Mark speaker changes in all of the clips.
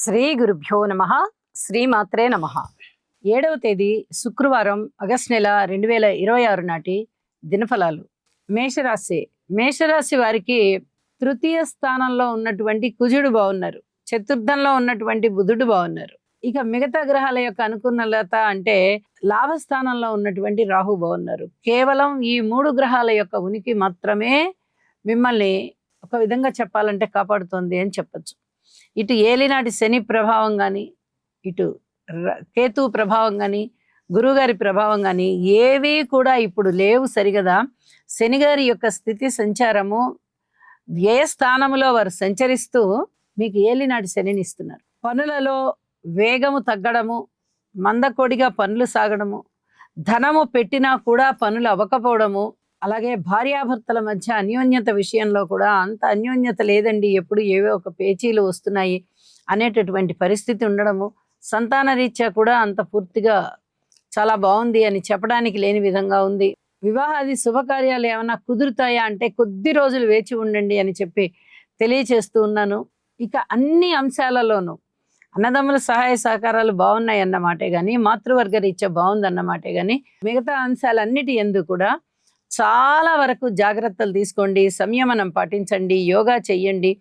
Speaker 1: శ్రీ గురుభ్యో నమ. శ్రీమాత్రే నమ. 7వ తేదీ శుక్రవారం ఆగస్టు నెల 2026 నాటి దినఫలాలు. మేషరాశి వారికి తృతీయ స్థానంలో ఉన్నటువంటి కుజుడు బాగున్నారు, చతుర్థంలో ఉన్నటువంటి బుధుడు బాగున్నారు. ఇక మిగతా గ్రహాల యొక్క అనుకూలత అంటే లాభస్థానంలో ఉన్నటువంటి రాహు బాగున్నారు. కేవలం ఈ 3 గ్రహాల యొక్క ఉనికి మాత్రమే మిమ్మల్ని ఒక విధంగా చెప్పాలంటే కాపాడుతోంది అని చెప్పచ్చు. ఇటు ఏలినాటి శని ప్రభావం కానీ, ఇటు కేతు ప్రభావం కానీ, గురువుగారి ప్రభావం కానీ ఏవి కూడా ఇప్పుడు లేవు సరిగదా. శనిగారి యొక్క స్థితి సంచారము వ్యయస్థానములో వారు సంచరిస్తూ మీకు ఏలినాటి శనిని ఇస్తున్నారు. పనులలో వేగము తగ్గడము, మందకొడిగా పనులు సాగడము, ధనము పెట్టినా కూడా పనులు అవ్వకపోవడము, అలాగే భార్యాభర్తల మధ్య అన్యోన్యత విషయంలో కూడా అంత అన్యోన్యత లేదండి, ఎప్పుడు ఏవో ఒక పేచీలు వస్తున్నాయి అనేటటువంటి పరిస్థితి ఉండడము, సంతాన రీత్యా కూడా అంత పూర్తిగా చాలా బాగుంది అని చెప్పడానికి లేని విధంగా ఉంది. వివాహాది శుభకార్యాలు ఏమైనా కుదురుతాయా అంటే కొద్ది రోజులు వేచి ఉండండి అని చెప్పి తెలియచేస్తూ ఉన్నాను. ఇక అన్ని అంశాలలోనూ అన్నదమ్ముల సహాయ సహకారాలు బాగున్నాయి అన్నమాటే కానీ, మాతృవర్గ రీత్యా బాగుందన్నమాటే కానీ, మిగతా అంశాలన్నిటి యందు కూడా చాలా వరకు జాగ్రత్తలు తీసుకోండి, సంయమనం పాటించండి, యోగా చెయ్యండి,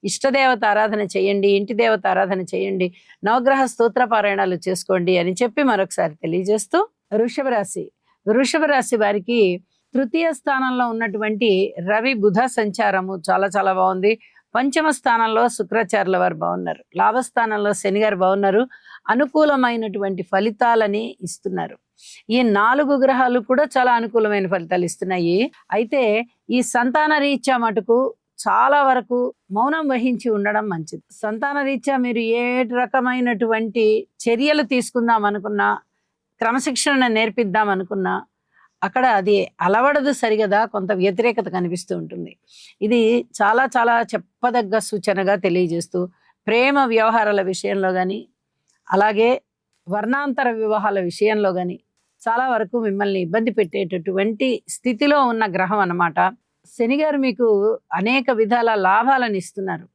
Speaker 1: ఇష్టదేవత ఆరాధన చేయండి, ఇంటి దేవత ఆరాధన చేయండి, నవగ్రహ స్తోత్ర పారాయణాలు చేసుకోండి అని చెప్పి మరొకసారి తెలియజేస్తూ, వృషభ రాశి వారికి తృతీయ స్థానంలో ఉన్నటువంటి రవి బుధ సంచారము చాలా చాలా బాగుంది. పంచమ స్థానంలో శుక్రాచార్యుల వారు బాగున్నారు. లాభస్థానంలో శని గారు బాగున్నారు. అనుకూలమైనటువంటి ఫలితాలని ఇస్తున్నారు. ఈ 4 గ్రహాలు కూడా చాలా అనుకూలమైన ఫలితాలు ఇస్తున్నాయి. అయితే ఈ సంతాన రీత్యా మటుకు చాలా వరకు మౌనం వహించి ఉండడం మంచిది. సంతాన రీత్యా మీరు ఏ రకమైనటువంటి చర్యలు తీసుకుందాం అనుకున్నా, క్రమశిక్షణ నేర్పిద్దాం అనుకున్నా అక్కడ అది అలవడదు సరిగదా, కొంత వ్యతిరేకత కనిపిస్తూ ఉంటుంది. ఇది చాలా చాలా చెప్పదగ్గ సూచనగా తెలియజేస్తూ, ప్రేమ వ్యవహారాల విషయంలో కానీ, అలాగే వర్ణాంతర వివాహాల విషయంలో కానీ చాలా వరకు మిమ్మల్ని ఇబ్బంది పెట్టేటటువంటి స్థితిలో ఉన్న గ్రహం అన్నమాట. శనిగారు మీకు అనేక విధాల లాభాలను ఇస్తున్నారు.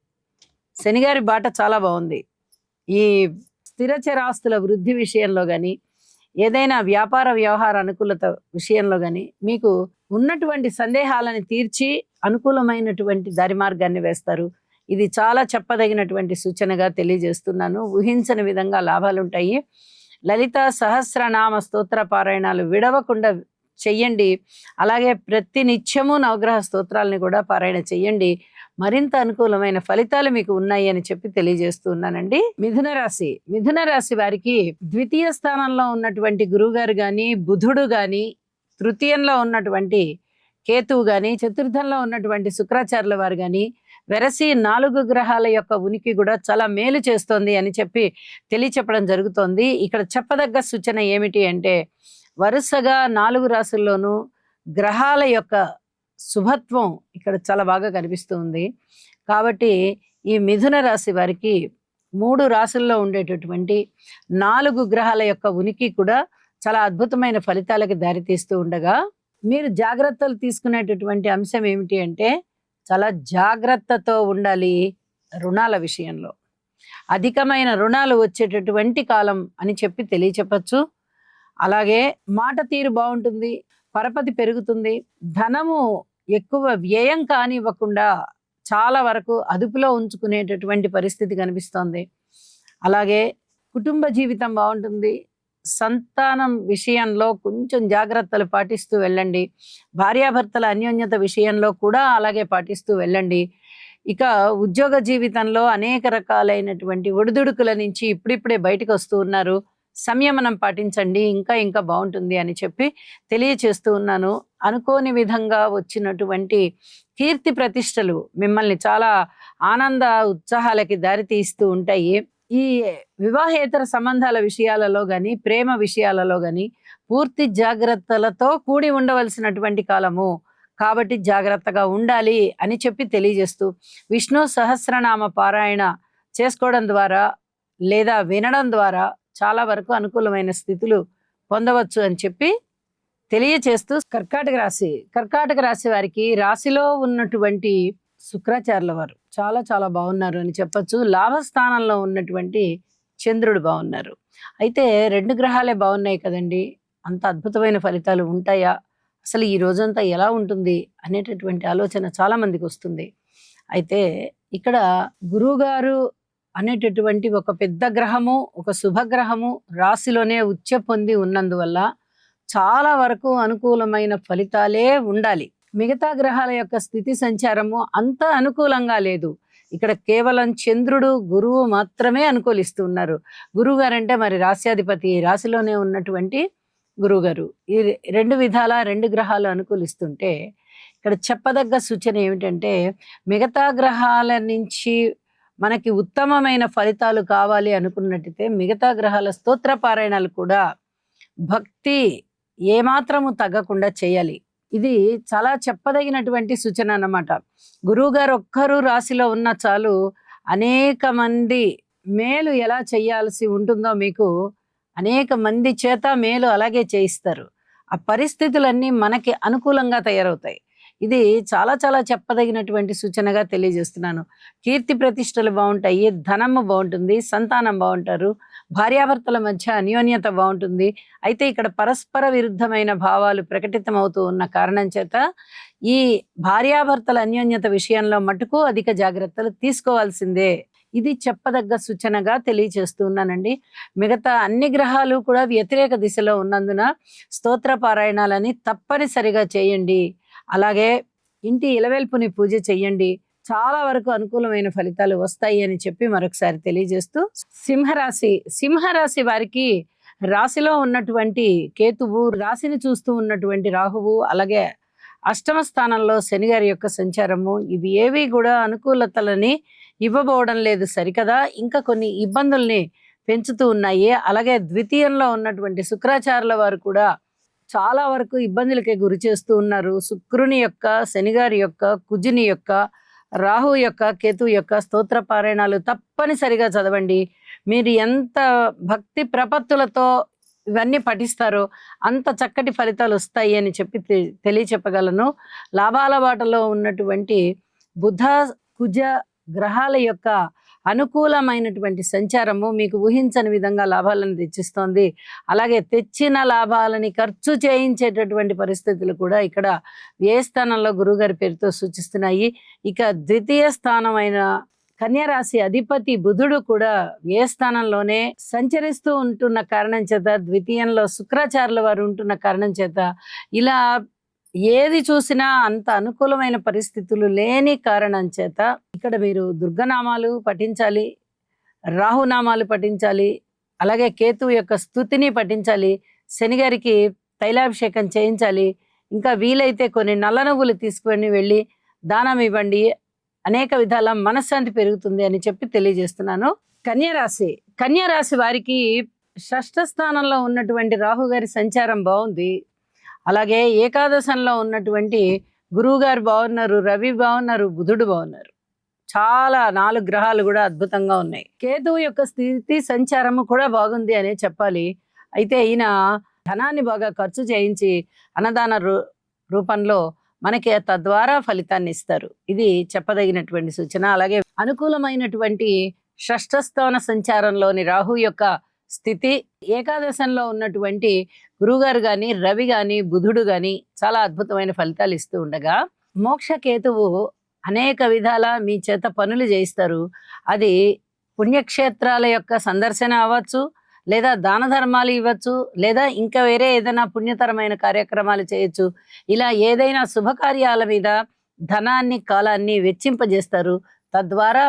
Speaker 1: శనిగారి బాట చాలా బాగుంది. ఈ స్థిరచరాస్తుల వృద్ధి విషయంలో కానీ, ఏదైనా వ్యాపార వ్యవహార అనుకూలత విషయంలో కానీ మీకు ఉన్నటువంటి సందేహాలను తీర్చి అనుకూలమైనటువంటి దారి మార్గాన్ని వేస్తారు. ఇది చాలా చెప్పదగినటువంటి సూచనగా తెలియజేస్తున్నాను. ఊహించని విధంగా లాభాలుంటాయి. లలిత సహస్రనామ స్తోత్ర పారాయణాలు విడవకుండా చెయ్యండి. అలాగే ప్రతి నిత్యము నవగ్రహ స్తోత్రాలని కూడా పారాయణ చెయ్యండి. మరింత అనుకూలమైన ఫలితాలు మీకు ఉన్నాయి అని చెప్పి తెలియజేస్తూ ఉన్నానండి. మిథున రాశి వారికి ద్వితీయ స్థానంలో ఉన్నటువంటి గురువుగారు కానీ, బుధుడు కానీ, తృతీయంలో ఉన్నటువంటి కేతువు కానీ, చతుర్థంలో ఉన్నటువంటి శుక్రాచార్యుల వారు కానీ వెరసి 4 గ్రహాల యొక్క ఉనికి కూడా చాలా మేలు చేస్తోంది అని చెప్పి తెలియచెప్పడం జరుగుతోంది. ఇక్కడ చెప్పదగ్గ సూచన ఏమిటి అంటే, వరుసగా 4 రాశుల్లోనూ గ్రహాల యొక్క శుభత్వం ఇక్కడ చాలా బాగా కనిపిస్తూ ఉంది. కాబట్టి ఈ మిథున రాశి వారికి 3 రాశుల్లో ఉండేటటువంటి 4 గ్రహాల యొక్క ఉనికి కూడా చాలా అద్భుతమైన ఫలితాలకి దారితీస్తూ ఉండగా, మీరు జాగ్రత్తలు తీసుకునేటటువంటి అంశం ఏమిటి అంటే, చాలా జాగ్రత్తతో ఉండాలి రుణాల విషయంలో. అధికమైన రుణాలు వచ్చేటటువంటి కాలం అని చెప్పి తెలియచెప్పచ్చు. అలాగే మాట తీరు బాగుంటుంది, పరపతి పెరుగుతుంది, ధనము ఎక్కువ వ్యయం కానివ్వకుండా చాలా వరకు అదుపులో ఉంచుకునేటటువంటి పరిస్థితి కనిపిస్తోంది. అలాగే కుటుంబ జీవితం బాగుంటుంది. సంతానం విషయంలో కొంచెం జాగ్రత్తలు పాటిస్తూ వెళ్ళండి. భార్యాభర్తల అన్యోన్యత విషయంలో కూడా అలాగే పాటిస్తూ వెళ్ళండి. ఇక ఉద్యోగ జీవితంలో అనేక రకాలైనటువంటి ఒడిదుడుకుల నుంచి ఇప్పుడిప్పుడే బయటకు వస్తూ ఉన్నారు. సంయమనం పాటించండి, ఇంకా ఇంకా బాగుంటుంది అని చెప్పి తెలియచేస్తూ ఉన్నాను. అనుకోని విధంగా వచ్చినటువంటి కీర్తి ప్రతిష్టలు మిమ్మల్ని చాలా ఆనంద ఉత్సాహాలకి దారితీస్తూ ఉంటాయి. ఈ వివాహేతర సంబంధాల విషయాలలో కానీ, ప్రేమ విషయాలలో కానీ పూర్తి జాగ్రత్తలతో కూడి ఉండవలసినటువంటి కాలము. కాబట్టి జాగ్రత్తగా ఉండాలి అని చెప్పి తెలియజేస్తూ, విష్ణు సహస్రనామ పారాయణ చేసుకోవడం ద్వారా లేదా వినడం ద్వారా చాలా వరకు అనుకూలమైన స్థితులు పొందవచ్చు అని చెప్పి తెలియచేస్తూ, కర్కాటక రాశి వారికి రాశిలో ఉన్నటువంటి శుక్రాచార్యుల వారు చాలా చాలా బాగున్నారు అని చెప్పొచ్చు. లాభస్థానంలో ఉన్నటువంటి చంద్రుడు బాగున్నారు. అయితే 2 గ్రహాలే బాగున్నాయి కదండీ! అంత అద్భుతమైన ఫలితాలు ఉంటాయా? అసలు ఈ రోజంతా ఎలా ఉంటుంది? అనేటటువంటి ఆలోచన చాలా మందికొస్తుంది. అయితే ఇక్కడ గురువుగారు అనేటటువంటి ఒక పెద్ద గ్రహము, ఒక శుభగ్రహము రాశిలోనే ఉచ్చ పొంది ఉన్నందువల్ల చాలా వరకు అనుకూలమైన ఫలితాలే ఉండాలి. మిగతా గ్రహాల యొక్క స్థితి సంచారము అంత అనుకూలంగా లేదు. ఇక్కడ కేవలం చంద్రుడు, గురువు మాత్రమే అనుకూలిస్తూ ఉన్నారు. గురువు గారంటే మరి రాశ్యాధిపతి, రాశిలోనే ఉన్నటువంటి గురువుగారు. ఈ 2 విధాల 2 గ్రహాలు అనుకూలిస్తుంటే, ఇక్కడ చెప్పదగ్గ సూచన ఏమిటంటే, మిగతా గ్రహాల నుంచి మనకి ఉత్తమమైన ఫలితాలు కావాలి అనుకున్నట్టయితే, మిగతా గ్రహాల స్తోత్ర పారాయణాలు కూడా భక్తి ఏమాత్రము తగ్గకుండా చేయాలి. ఇది చాలా చెప్పదగినటువంటి సూచన అన్నమాట. గురువుగారు ఒక్కరు రాశిలో ఉన్న చాలు అనేక మంది మేలు ఎలా చేయాల్సి ఉంటుందో మీకు అనేక మంది చేత మేలు అలాగే చేయిస్తారు. ఆ పరిస్థితులన్నీ మనకి అనుకూలంగా తయారవుతాయి. ఇది చాలా చాలా చెప్పదగినటువంటి సూచనగా తెలియజేస్తున్నాను. కీర్తి ప్రతిష్టలు బాగుంటాయి, ధనము బాగుంటుంది, సంతానం బాగుంటారు, భార్యాభర్తల మధ్య అన్యోన్యత బాగుంటుంది. అయితే ఇక్కడ పరస్పర విరుద్ధమైన భావాలు ప్రకటితమవుతూ ఉన్న కారణం చేత ఈ భార్యాభర్తల అన్యోన్యత విషయంలో మటుకు అధిక జాగ్రత్తలు తీసుకోవాల్సిందే. ఇది చెప్పదగ్గ సూచనగా తెలియజేస్తూ ఉన్నానండి. మిగతా అన్ని గ్రహాలు కూడా వ్యతిరేక దిశలో ఉన్నందున స్తోత్ర పారాయణాలని తప్పనిసరిగా చేయండి. అలాగే ఇంటి ఇలవెల్పుని పూజ చెయ్యండి. చాలా వరకు అనుకూలమైన ఫలితాలు వస్తాయి అని చెప్పి మరొకసారి తెలియజేస్తూ, సింహరాశి వారికి రాశిలో ఉన్నటువంటి కేతువు, రాశిని చూస్తూ ఉన్నటువంటి రాహువు, అలాగే అష్టమ స్థానంలో శని గారి యొక్క సంచారము, ఇవి ఏవి కూడా అనుకూలతలని ఇవ్వబోవడం లేదు సరికదా, ఇంకా కొన్ని ఇబ్బందుల్ని పెంచుతూ ఉన్నాయి. అలాగే ద్వితీయంలో ఉన్నటువంటి శుక్రాచార్యుల వారు కూడా చాలా వరకు ఇబ్బందులకే గురి చేస్తూ ఉన్నారు. శుక్రుని యొక్క, శనిగారి యొక్క, కుజుని యొక్క, రాహు యొక్క, కేతు యొక్క స్తోత్ర పారాయణాలు తప్పనిసరిగా చదవండి. మీరు ఎంత భక్తి ప్రపత్తులతో ఇవన్నీ పఠిస్తారో అంత చక్కటి ఫలితాలు వస్తాయి అని చెప్పి తెలియచెప్పగలను. లాభాల బాటలో ఉన్నటువంటి బుధ, కుజ గ్రహాల యొక్క అనుకూలమైనటువంటి సంచారము మీకు ఊహించని విధంగా లాభాలను తెచ్చిస్తోంది. అలాగే తెచ్చిన లాభాలని ఖర్చు చేయించేటటువంటి పరిస్థితులు కూడా ఇక్కడ వ్యయ స్థానంలో గురువుగారి పేరుతో సూచిస్తున్నాయి. ఇక ద్వితీయ స్థానమైన కన్యరాశి అధిపతి బుధుడు కూడా వ్యయ స్థానంలోనే సంచరిస్తూ ఉంటున్న కారణం చేత, ద్వితీయంలో శుక్రాచార్యుల వారు ఉంటున్న కారణం చేత, ఇలా ఏది చూసినా అంత అనుకూలమైన పరిస్థితులు లేని కారణం చేత ఇక్కడ మీరు దుర్గనామాలు పఠించాలి, రాహునామాలు పఠించాలి, అలాగే కేతువు యొక్క స్తుతిని పఠించాలి, శనిగారికి తైలాభిషేకం చేయించాలి, ఇంకా వీలైతే కొన్ని నల్ల నువ్వులు తీసుకుని వెళ్ళి దానం ఇవ్వండి. అనేక విధాల మనశ్శాంతి పెరుగుతుంది అని చెప్పి తెలియజేస్తున్నాను. కన్యరాశి వారికి షష్ఠ స్థానంలో ఉన్నటువంటి రాహు గారి సంచారం బాగుంది. అలాగే ఏకాదశంలో ఉన్నటువంటి గురువు గారు బాగున్నారు, రవి బాగున్నారు, బుధుడు బాగున్నారు. చాలా 4 గ్రహాలు కూడా అద్భుతంగా ఉన్నాయి. కేతువు యొక్క స్థితి సంచారము కూడా బాగుంది అనే చెప్పాలి. అయితే ఈయన ధనాన్ని బాగా ఖర్చు చేయించి అన్నదాన రూపంలో మనకి తద్వారా ఫలితాన్ని ఇస్తారు. ఇది చెప్పదగినటువంటి సూచన. అలాగే అనుకూలమైనటువంటి షష్ఠస్థాన సంచారంలోని రాహు యొక్క స్థితి, ఏకాదశంలో ఉన్నటువంటి గురువుగారు గాని, రవి గాని, బుధుడు గాని చాలా అద్భుతమైన ఫలితాలు ఇస్తూ ఉండగా, మోక్షకేతువు అనేక విధాల మీ చేత పనులు చేయిస్తారు. అది పుణ్యక్షేత్రాల యొక్క సందర్శన అవ్వచ్చు, లేదా దాన ధర్మాలు ఇవ్వచ్చు, లేదా ఇంకా వేరే ఏదైనా పుణ్యతరమైన కార్యక్రమాలు చేయొచ్చు. ఇలా ఏదైనా శుభకార్యాల మీద ధనాన్ని, కాలాన్ని వెచ్చింపజేస్తారు. తద్వారా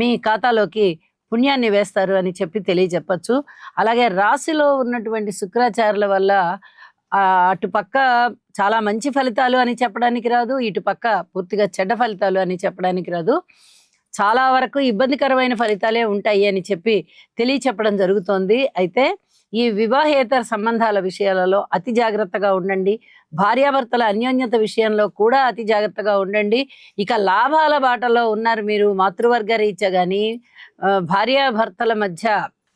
Speaker 1: మీ ఖాతాలోకి పుణ్యాన్ని వేస్తారు అని చెప్పి తెలియజెప్పచ్చు. అలాగే రాశిలో ఉన్నటువంటి శుక్రాచార్యుల వల్ల అటుపక్క చాలా మంచి ఫలితాలు అని చెప్పడానికి రాదు, ఇటుపక్క పూర్తిగా చెడ్డ ఫలితాలు అని చెప్పడానికి రాదు. చాలా వరకు ఇబ్బందికరమైన ఫలితాలే ఉంటాయి అని చెప్పి తెలియచెప్పడం జరుగుతోంది. అయితే ఈ వివాహేతర సంబంధాల విషయాలలో అతి జాగ్రత్తగా ఉండండి. భార్యాభర్తల అన్యోన్యత విషయంలో కూడా అతి జాగ్రత్తగా ఉండండి. ఇక లాభాల బాటలో ఉన్నారు మీరు, మాతృవర్గ రీత్యా కానీ, భార్యాభర్తల మధ్య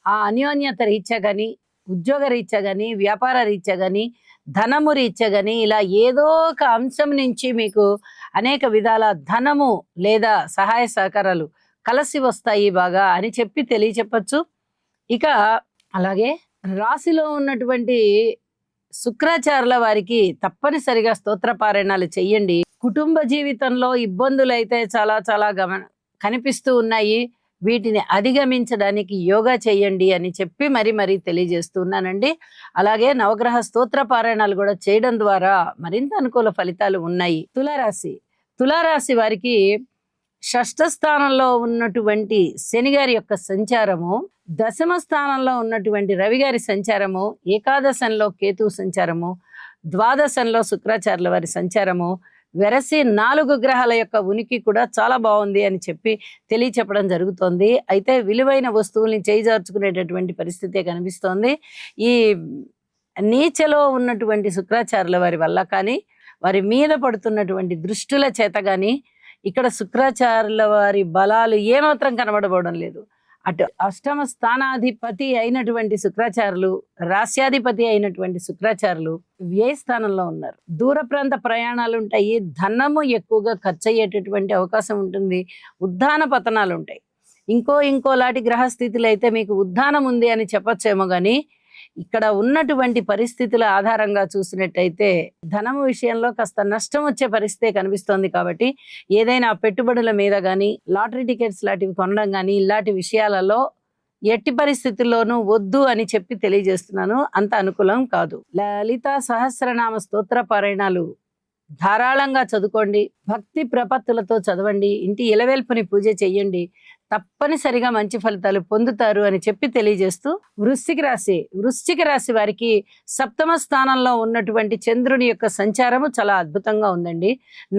Speaker 1: ఆ అన్యోన్యత రీత్యా కానీ, ఉద్యోగ రీత్యా కానీ, వ్యాపార రీత్యా కానీ, ధనము రీత్యా కానీ, ఇలా ఏదో ఒక అంశం నుంచి మీకు అనేక విధాల ధనము లేదా సహాయ సహకారాలు కలిసి వస్తాయి బాగా అని చెప్పి తెలియచెప్పచ్చు. ఇక అలాగే రాశిలో ఉన్నటువంటి శుక్రాచార్యుల వారికి తప్పనిసరిగా స్తోత్ర పారాయణాలు చెయ్యండి. కుటుంబ జీవితంలో ఇబ్బందులు అయితే చాలా చాలా కనిపిస్తూ ఉన్నాయి. వీటిని అధిగమించడానికి యోగా చేయండి అని చెప్పి మరీ తెలియజేస్తున్నానండి. అలాగే నవగ్రహ స్తోత్ర పారాయణాలు కూడా చేయడం ద్వారా మరింత అనుకూల ఫలితాలు ఉన్నాయి. తులారాశి వారికి షష్ఠ స్థానంలో ఉన్నటువంటి శని గారి యొక్క సంచారము, దశమ స్థానంలో ఉన్నటువంటి రవి గారి సంచారము, ఏకాదశంలో కేతు సంచారము, ద్వాదశంలో శుక్రాచార్యుల వారి సంచారము, వెరసి 4 గ్రహాల యొక్క ఉనికి కూడా చాలా బాగుంది అని చెప్పి తెలియచెప్పడం జరుగుతోంది. అయితే విలువైన వస్తువుల్ని చేజార్చుకునేటటువంటి పరిస్థితే కనిపిస్తోంది. ఈ నీచలో ఉన్నటువంటి శుక్రాచార్యుల వారి వల్ల కానీ, వారి మీద పడుతున్నటువంటి దృష్టుల చేత కానీ ఇక్కడ శుక్రాచార్యుల వారి బలాలు ఏమాత్రం కనబడబోవడం లేదు. అటు అష్టమ స్థానాధిపతి అయినటువంటి శుక్రాచార్యులు, రాశ్యాధిపతి అయినటువంటి శుక్రాచార్యులు వ్యయ స్థానంలో ఉన్నారు. దూర ప్రాంత ప్రయాణాలు ఉంటాయి, ధనము ఎక్కువగా ఖర్చు అయ్యేటటువంటి అవకాశం ఉంటుంది, ఉద్దాన పతనాలు ఉంటాయి. ఇంకోలాంటి గ్రహస్థితులు అయితే మీకు ఉద్దానం ఉంది అని చెప్పొచ్చేమో కానీ ఇక్కడ ఉన్నటువంటి పరిస్థితుల ఆధారంగా చూసినట్టయితే ధనము విషయంలో కాస్త నష్టం వచ్చే పరిస్థితే కనిపిస్తోంది. కాబట్టి ఏదైనా పెట్టుబడుల మీద కానీ, లాటరీ టికెట్స్ లాంటివి కొనడం కానీ, ఇలాంటి విషయాలలో ఎట్టి పరిస్థితుల్లోనూ వద్దు అని చెప్పి తెలియజేస్తున్నాను. అంత అనుకూలం కాదు. లలితా సహస్రనామ స్తోత్ర పారాయణాలు ధారాళంగా చదువుకోండి, భక్తి ప్రపత్తులతో చదవండి, ఇంటి ఇలవేల్పుని పూజ చెయ్యండి, తప్పనిసరిగా మంచి ఫలితాలు పొందుతారు అని చెప్పి తెలియజేస్తూ వృశ్చిక రాశి వారికి సప్తమ స్థానంలో ఉన్నటువంటి చంద్రుని యొక్క సంచారము చాలా అద్భుతంగా ఉందండి.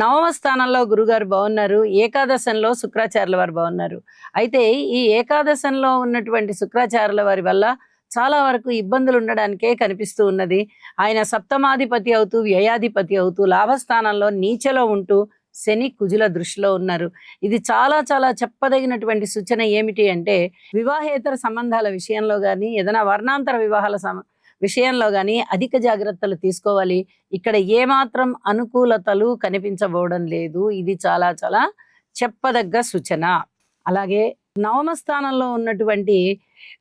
Speaker 1: నవమ స్థానంలో గురుగారు బాగున్నారు, ఏకాదశంలో శుక్రాచార్యుల వారు బాగున్నారు. అయితే ఈ ఏకాదశంలో ఉన్నటువంటి శుక్రాచార్యుల వారి వల్ల చాలా వరకు ఇబ్బందులు ఉండడానికే కనిపిస్తూ ఉన్నది. ఆయన సప్తమాధిపతి అవుతూ, వ్యయాధిపతి అవుతూ, లాభస్థానంలో నీచలో ఉంటూ శని కుజుల దృష్టిలో ఉన్నారు. ఇది చాలా చాలా చెప్పదగినటువంటి సూచన. ఏమిటి అంటే వివాహేతర సంబంధాల విషయంలో కానీ, ఏదైనా వర్ణాంతర వివాహాల విషయంలో కానీ అధిక జాగ్రత్తలు తీసుకోవాలి. ఇక్కడ ఏమాత్రం అనుకూలతలు కనిపించబోవడం లేదు. ఇది చాలా చాలా చెప్పదగ్గ సూచన. అలాగే నవమ స్థానంలో ఉన్నటువంటి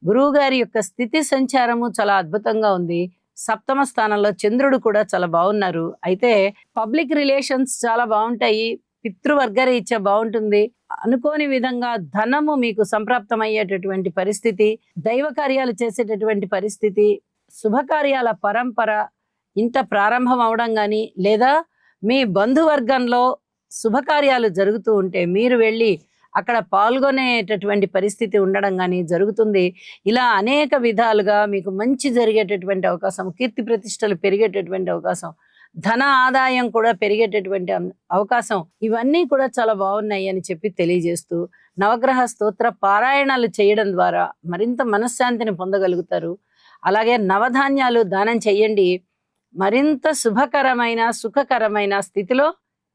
Speaker 1: గురువు గారి యొక్క స్థితి సంచారము చాలా అద్భుతంగా ఉంది. సప్తమ స్థానంలో చంద్రుడు కూడా చాలా బాగున్నారు. అయితే పబ్లిక్ రిలేషన్స్ చాలా బాగుంటాయి, పితృవర్గరీత్యా బాగుంటుంది, అనుకోని విధంగా ధనము మీకు సంప్రాప్తమయ్యేటటువంటి పరిస్థితి, దైవ కార్యాలు చేసేటటువంటి పరిస్థితి, శుభకార్యాల పరంపర ఇంట ప్రారంభం అవడం కానీ, లేదా మీ బంధువర్గంలో శుభకార్యాలు జరుగుతూ ఉంటే మీరు వెళ్ళి అక్కడ పాల్గొనేటటువంటి పరిస్థితి ఉండడం కానీ జరుగుతుంది. ఇలా అనేక విధాలుగా మీకు మంచి జరిగేటటువంటి అవకాశం, కీర్తి ప్రతిష్టలు పెరిగేటటువంటి అవకాశం, ధన ఆదాయం కూడా పెరిగేటటువంటి అవకాశం, ఇవన్నీ కూడా చాలా బాగున్నాయి అని చెప్పి తెలియజేస్తూ నవగ్రహ స్తోత్ర పారాయణాలు చేయడం ద్వారా మరింత మనశ్శాంతిని పొందగలుగుతారు. అలాగే నవధాన్యాలు దానం చెయ్యండి. మరింత శుభకరమైన సుఖకరమైన స్థితిలో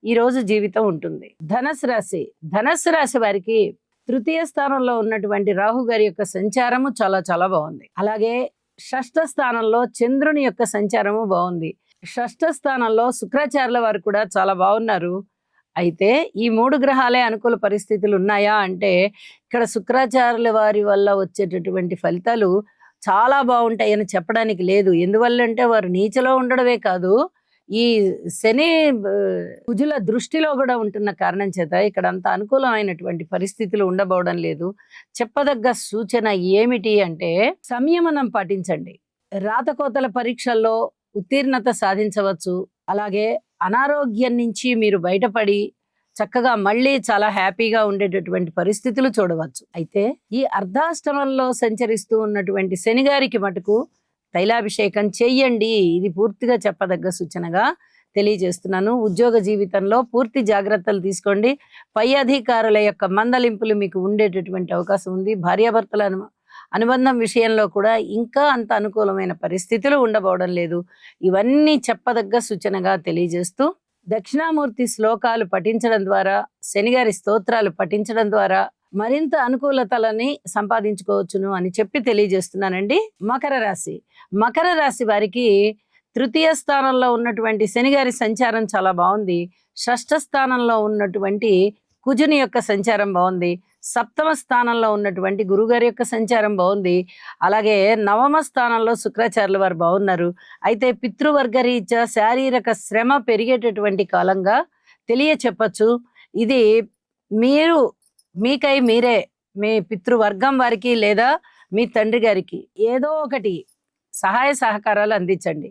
Speaker 1: ఈరోజు జీవితం ఉంటుంది. ధనస్సు రాశి వారికి తృతీయ స్థానంలో ఉన్నటువంటి రాహు గారి యొక్క సంచారము చాలా చాలా బాగుంది. అలాగే షష్ఠ స్థానంలో చంద్రుని యొక్క సంచారము బాగుంది. షష్ఠ స్థానంలో శుక్రాచార్యుల వారు కూడా చాలా బాగున్నారు. అయితే ఈ 3 గ్రహాలే అనుకూల పరిస్థితులు ఉన్నాయా అంటే ఇక్కడ శుక్రాచార్యుల వారి వల్ల వచ్చేటటువంటి ఫలితాలు చాలా బాగుంటాయని చెప్పడానికి లేదు. ఎందువల్లంటే వారు నీచలో ఉండడమే కాదు, ఈ శని కుజుల దృష్టిలో కూడా ఉంటున్న కారణం చేత ఇక్కడ అంత అనుకూలమైనటువంటి పరిస్థితులు ఉండబోవడం లేదు. చెప్పదగ్గ సూచన ఏమిటి అంటే సంయమనం పాటించండి. రాతకోతల పరీక్షల్లో ఉత్తీర్ణత సాధించవచ్చు. అలాగే అనారోగ్యం నుంచి మీరు బయటపడి చక్కగా మళ్ళీ చాలా హ్యాపీగా ఉండేటటువంటి పరిస్థితులు చూడవచ్చు. అయితే ఈ అర్ధాష్టమంలో సంచరిస్తూ ఉన్నటువంటి శని గారికి మటుకు తైలాభిషేకం చెయ్యండి. ఇది పూర్తిగా చెప్పదగ్గ సూచనగా తెలియజేస్తున్నాను. ఉద్యోగ జీవితంలో పూర్తి జాగ్రత్తలు తీసుకోండి. పై అధికారుల యొక్క మందలింపులు మీకు ఉండేటటువంటి అవకాశం ఉంది. భార్యాభర్తల అనుబంధం విషయంలో కూడా ఇంకా అంత అనుకూలమైన పరిస్థితులు ఉండబోవడం లేదు. ఇవన్నీ చెప్పదగ్గ సూచనగా తెలియజేస్తూ దక్షిణామూర్తి శ్లోకాలు పఠించడం ద్వారా, శనిగారి స్తోత్రాలు పఠించడం ద్వారా మరింత అనుకూలతలని సంపాదించుకోవచ్చును అని చెప్పి తెలియజేస్తున్నానండి. మకర రాశి వారికి తృతీయ స్థానంలో ఉన్నటువంటి శనిగారి సంచారం చాలా బాగుంది. షష్ఠ స్థానంలో ఉన్నటువంటి కుజుని యొక్క సంచారం బాగుంది. సప్తమ స్థానంలో ఉన్నటువంటి గురుగారి యొక్క సంచారం బాగుంది. అలాగే నవమ స్థానంలో శుక్రాచార్యుల వారు బాగున్నారు. అయితే పితృవర్గ రీత్యా శారీరక శ్రమ పెరిగేటటువంటి కాలంగా చెప్పచ్చు. ఇది మీరు మీకై మీరే మీ పితృవర్గం వారికి లేదా మీ తండ్రి గారికి ఏదో ఒకటి సహాయ సహకారాలు అందించండి.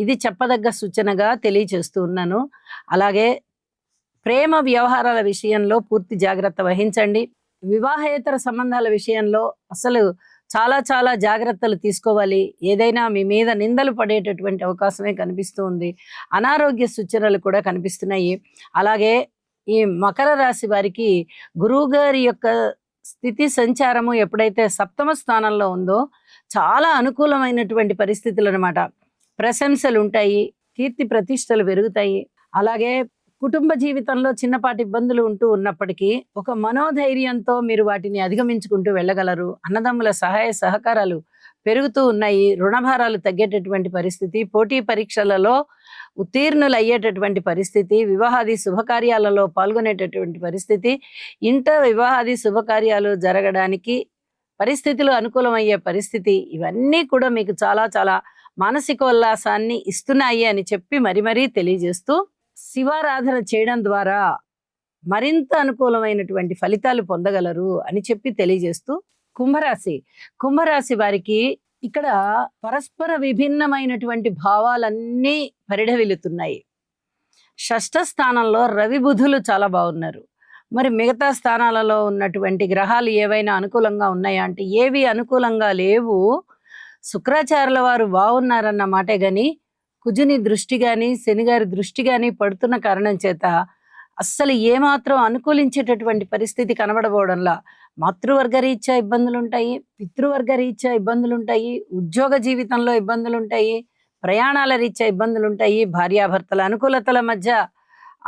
Speaker 1: ఇది చెప్పదగ్గ సూచనగా తెలియచేస్తూ ఉన్నాను. అలాగే ప్రేమ వ్యవహారాల విషయంలో పూర్తి జాగ్రత్త వహించండి. వివాహేతర సంబంధాల విషయంలో అసలు చాలా చాలా జాగ్రత్తలు తీసుకోవాలి. ఏదైనా మీ మీద నిందలు పడేటటువంటి అవకాశమే కనిపిస్తూ ఉంది. అనారోగ్య సూచనలు కూడా కనిపిస్తున్నాయి. అలాగే ఈ మకర రాశి వారికి గురువు గారి యొక్క స్థితి సంచారము ఎప్పుడైతే సప్తమ స్థానంలో ఉందో చాలా అనుకూలమైనటువంటి పరిస్థితులు అనమాట. ప్రశంసలు ఉంటాయి, కీర్తి ప్రతిష్టలు పెరుగుతాయి. అలాగే కుటుంబ జీవితంలో చిన్నపాటి ఇబ్బందులు ఉంటూ ఉన్నప్పటికీ ఒక మనోధైర్యంతో మీరు వాటిని అధిగమించుకుంటూ వెళ్ళగలరు. అన్నదమ్ముల సహాయ సహకారాలు పెరుగుతూ ఉన్నాయి. రుణభారాలు తగ్గేటటువంటి పరిస్థితి, పోటీ పరీక్షలలో ఉత్తీర్ణులు అయ్యేటటువంటి పరిస్థితి, వివాహాది శుభకార్యాలలో పాల్గొనేటటువంటి పరిస్థితి, ఇంట వివాహాది శుభకార్యాలు జరగడానికి పరిస్థితులు అనుకూలమయ్యే పరిస్థితి, ఇవన్నీ కూడా మీకు చాలా చాలా మానసిక ఉల్లాసాన్ని ఇస్తున్నాయి అని చెప్పి మరీ తెలియజేస్తూ శివారాధన చేయడం ద్వారా మరింత అనుకూలమైనటువంటి ఫలితాలు పొందగలరు అని చెప్పి తెలియజేస్తూ కుంభరాశి వారికి ఇక్కడ పరస్పర విభిన్నమైనటువంటి భావాలన్నీ పరిఢవిల్లుతున్నాయి. షష్ఠ స్థానంలో రవి బుధులు చాలా బాగున్నారు. మరి మిగతా స్థానాలలో ఉన్నటువంటి గ్రహాలు ఏవైనా అనుకూలంగా ఉన్నాయా అంటే ఏవి అనుకూలంగా లేవు. శుక్రాచార్యుల వారు బాగున్నారన్న మాటే గాని కుజుని దృష్టి గాని శనిగారి దృష్టి గాని పడుతున్న కారణం చేత అస్సలు ఏమాత్రం అనుకూలించేటటువంటి పరిస్థితి కనబడబోవడంలా మాతృవర్గ రీత్యా ఇబ్బందులు ఉంటాయి, పితృవర్గ రీత్యా ఇబ్బందులు ఉంటాయి, ఉద్యోగ జీవితంలో ఇబ్బందులు ఉంటాయి, ప్రయాణాల రీత్యా ఇబ్బందులు ఉంటాయి, భార్యాభర్తల అనుకూలతల మధ్య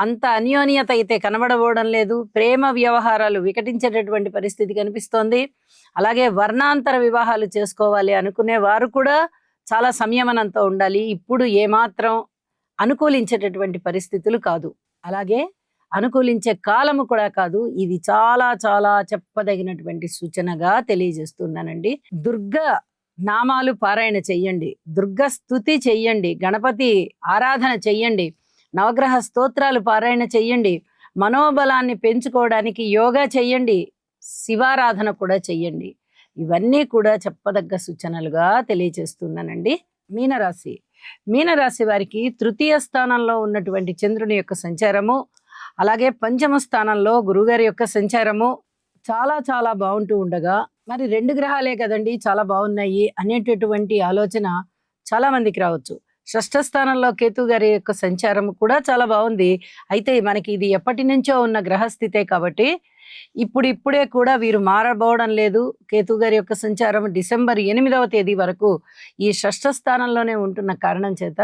Speaker 1: అంత అన్యోన్యత అయితే కనబడబోవడం లేదు. ప్రేమ వ్యవహారాలు వికటించేటటువంటి పరిస్థితి కనిపిస్తోంది. అలాగే వర్ణాంతర వివాహాలు చేసుకోవాలి అనుకునే వారు కూడా చాలా సంయమనంతో ఉండాలి. ఇప్పుడు ఏమాత్రం అనుకూలించేటటువంటి పరిస్థితులు కాదు, అలాగే అనుకూలించే కాలము కూడా కాదు. ఇది చాలా చాలా చెప్పదగినటువంటి సూచనగా తెలియజేస్తున్నానండి. దుర్గా నామాలు పారాయణ చెయ్యండి, దుర్గా స్తుతి చెయ్యండి, గణపతి ఆరాధన చెయ్యండి, నవగ్రహ స్తోత్రాలు పారాయణ చెయ్యండి, మనోబలాన్ని పెంచుకోవడానికి యోగా చెయ్యండి, శివారాధన కూడా చెయ్యండి. ఇవన్నీ కూడా చెప్పదగ్గ సూచనలుగా తెలియజేస్తున్నానండి. మీనరాశి వారికి తృతీయ స్థానంలో ఉన్నటువంటి చంద్రుని యొక్క సంచారము, అలాగే పంచమ స్థానంలో గురుగారి యొక్క సంచారము చాలా చాలా బాగుంటూ ఉండగా మరి రెండు గ్రహాలే కదండి చాలా బాగున్నాయి అనేటటువంటి ఆలోచన చాలా మందికి రావచ్చు. షష్ఠ స్థానంలో కేతు గారి యొక్క సంచారం కూడా చాలా బాగుంది. అయితే మనకి ఇది ఎప్పటి నుంచో ఉన్న గ్రహస్థితే కాబట్టి ఇప్పుడే కూడా వీరు మారబోవడం లేదు. కేతు గారి యొక్క సంచారం డిసెంబర్ 8వ తేదీ వరకు ఈ షష్ఠ స్థానంలోనే ఉంటున్న కారణం చేత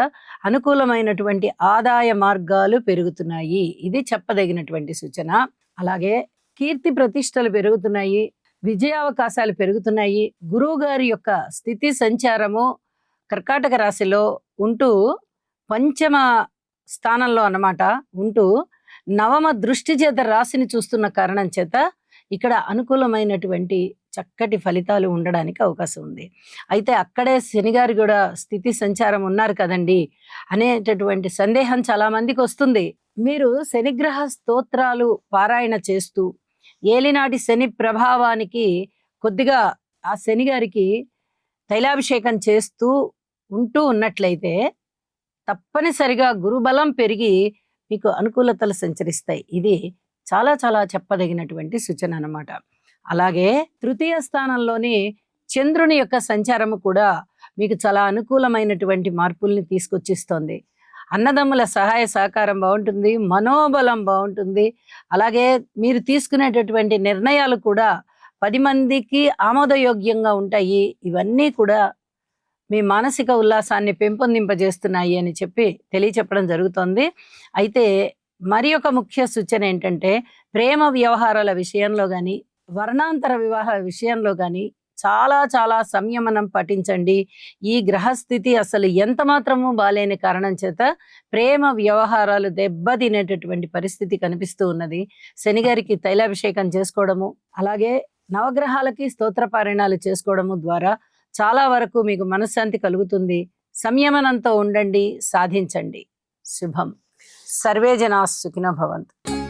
Speaker 1: అనుకూలమైనటువంటి ఆదాయ మార్గాలు పెరుగుతున్నాయి. ఇది చెప్పదగినటువంటి సూచన. అలాగే కీర్తి ప్రతిష్టలు పెరుగుతున్నాయి, విజయావకాశాలు పెరుగుతున్నాయి. గురువు గారి యొక్క స్థితి సంచారము కర్కాటక రాశిలో ఉంటూ పంచమ స్థానంలో అన్నమాట ఉంటూ నవమ దృష్టి చేత రాశిని చూస్తున్న కారణం చేత ఇక్కడ అనుకూలమైనటువంటి చక్కటి ఫలితాలు ఉండడానికి అవకాశం ఉంది. అయితే అక్కడే శనిగారు కూడా స్థితి సంచారం ఉన్నారు కదండి అనేటటువంటి సందేహం చాలా మందికి వస్తుంది. మీరు శనిగ్రహ స్తోత్రాలు పారాయణ చేస్తూ ఏలినాటి శని ప్రభావానికి కొద్దిగా ఆ శనిగారికి తైలాభిషేకం చేస్తూ ఉంటూ ఉన్నట్లయితే తప్పనిసరిగా గురుబలం పెరిగి మీకు అనుకూలతలు సంచరిస్తాయి. ఇది చాలా చాలా చెప్పదగినటువంటి సూచన అన్నమాట. అలాగే తృతీయ స్థానంలోని చంద్రుని యొక్క సంచారము కూడా మీకు చాలా అనుకూలమైనటువంటి మార్పుల్ని తీసుకొచ్చిస్తోంది. అన్నదమ్ముల సహాయ సహకారం బాగుంటుంది, మనోబలం బాగుంటుంది. అలాగే మీరు తీసుకునేటటువంటి నిర్ణయాలు కూడా 10 మందికి ఆమోదయోగ్యంగా ఉంటాయి. ఇవన్నీ కూడా మీ మానసిక ఉల్లాసాన్ని పెంపొందింపజేస్తున్నాయి అని చెప్పి తెలియచెప్పడం జరుగుతోంది. అయితే మరి ఒక ముఖ్య సూచన ఏంటంటే ప్రేమ వ్యవహారాల విషయంలో కానీ వర్ణాంతర వివాహ విషయంలో కానీ చాలా చాలా సంయమనం పాటించండి. ఈ గ్రహస్థితి అసలు ఎంత మాత్రము బాలేని కారణం చేత ప్రేమ వ్యవహారాలు దెబ్బతినేటటువంటి పరిస్థితి కనిపిస్తూ ఉన్నది. శని గారికి తైలాభిషేకం చేసుకోవడము, అలాగే నవగ్రహాలకి స్తోత్ర పారాయణాలు చేసుకోవడము ద్వారా చాలా వరకు మీకు మనశ్శాంతి కలుగుతుంది. సంయమనంతో ఉండండి, సాధించండి. శుభం. సర్వే జనా సుఖినో భవంతు.